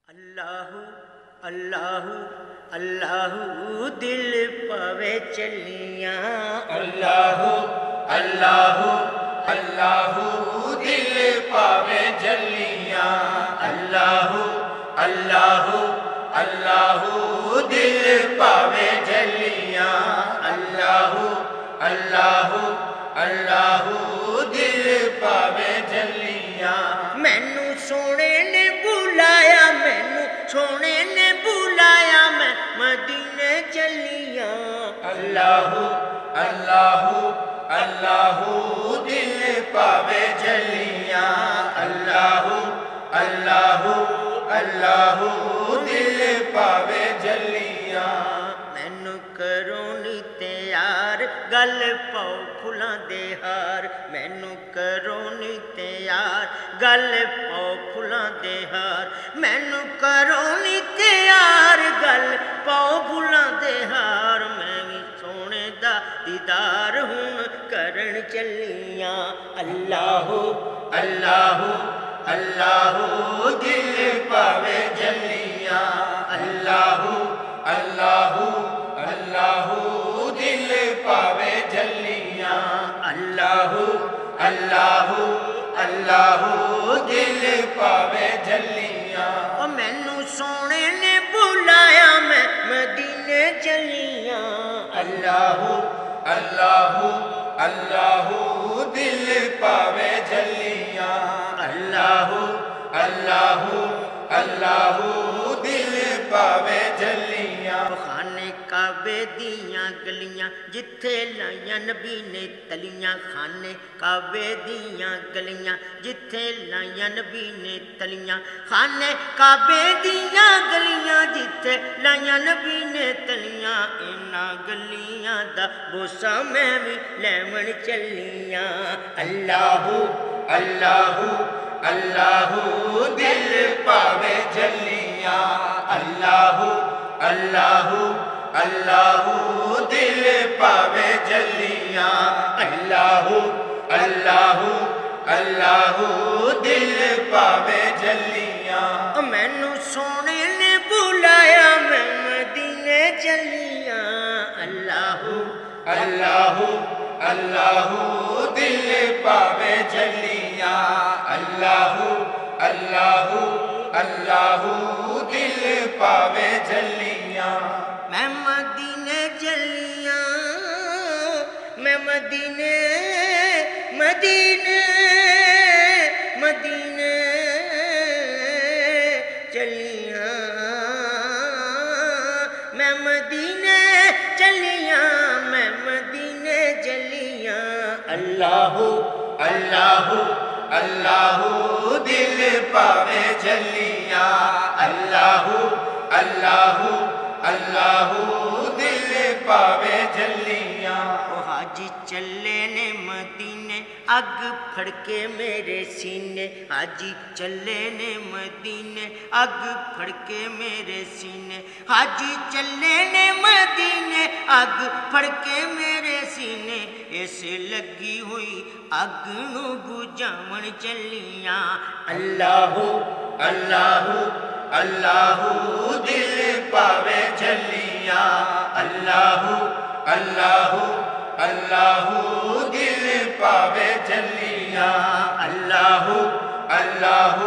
اللہ اللہ اللہ دل پوے چلیاں اللہ اللہ اللہ دل پاوے جلیاں اللہ اللہ اللہ دل پاوے جلیاں اللہ اللہ اللہ دل پاوے جلیاں مینو سونے نے بلایا مینو سونے نے بلایا میں مدینے چلیاں اللہ اللہ اللہ دل پاوے جلیاں اللہ اللہ اللہ دل پاوے جلیاں مینو کرو نی تیار گل پاؤ پھلاں دے ہار مینو کرو نی تیار گل پاؤ پھلاں دے ہار مینو کرو نی تیار گل پاؤ پھلاں دے ہار میں بھی سونے دا دیدار ہن کرن چلیاں اللہ اللہ اللہ دل پاوے جلیاں اللہ اللہ اللہ دل پاوے جلیاں اللہ اللہ اللہ دل پاوے جلیاں مینو سونے نے بلایا میں مدینے چلیاں اللہ اللہ اللہ دل پاوے جلیاں اللہ اللہ اللہ دل پاوے جلیاں خانے کعبے دیاں گلیاں جتھے لائیاں نبی نے تلیاں خانے کعبے دیاں گلیاں جتھے لائیاں نبی نے تلیاں خانے کعبے دیاں گلیاں جتھے لائیاں نبی نے تلیاں انہاں گلیاں دا بوسا میں بھی لیون چلیاں اللہ اللہ اللہ دل پاوے جلیاں اللہ اللہ اللہ دل پاوے جلیاں اللہ اللہ اللہ دل پاوے جلیاں مینو سونے نے بلایا میں مدینے چلیاں اللہ اللہ اللہ دل پاوے جلیاں اللہ اللہ اللہ دل پاوے جلیاں میں مدینے چلیاں میں مدینے مدینے مدینے چلیاں میں مدینے چلیاں میں مدینے چلیاں اللہ اللہ اللہ دل پاوے جلیاں اللہ اللہ اللہ دل پاوے جلیاں حاجی چلے نے مدینے اگ پھڑ کے میرے سینے حاجی چلے نے مدینے اگ پھڑ کے میرے سینے حاجی چلے نے مدینے اگ پھڑ کے میرے سینے اس لگی ہوئی اگ نو بجھاون چلیاں اللہ اللہ اللہ دل پاوے جلیاں اللہ اللہ اللہ دل پاوے جلیاں اللہ اللہ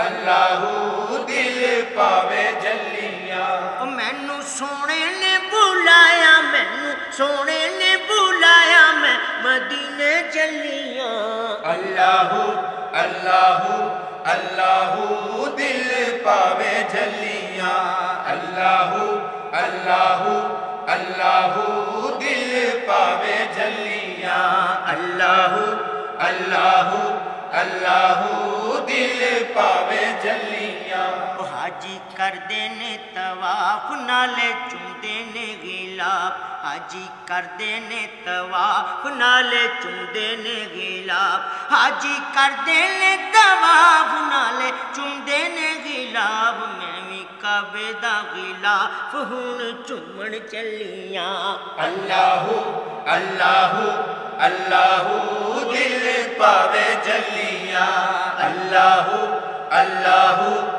اللہ دل پاوے جلیاں مینو سونے نے بلایا مینو سونے نے بلایا میں مدینے چلیاں اللہ اللہ اللہ دل پاوے جلیاں اللہ اللہ اللہ دل پاوے جلیاں اللہ اللہ اللہ دل پاوے جلیاں حاجی کردے نے طواف نالے چوندے نے غلاف حاجی کردے نے طواف نالے چوندے نے غلاف حاجی کردے نے طواف نالے چوندے نے غلاف میں بھی کعبے دا غلاف ہن چومن چلیاں اللہ اللہ اللہ دل پاوے جلیاں اللہ اللہ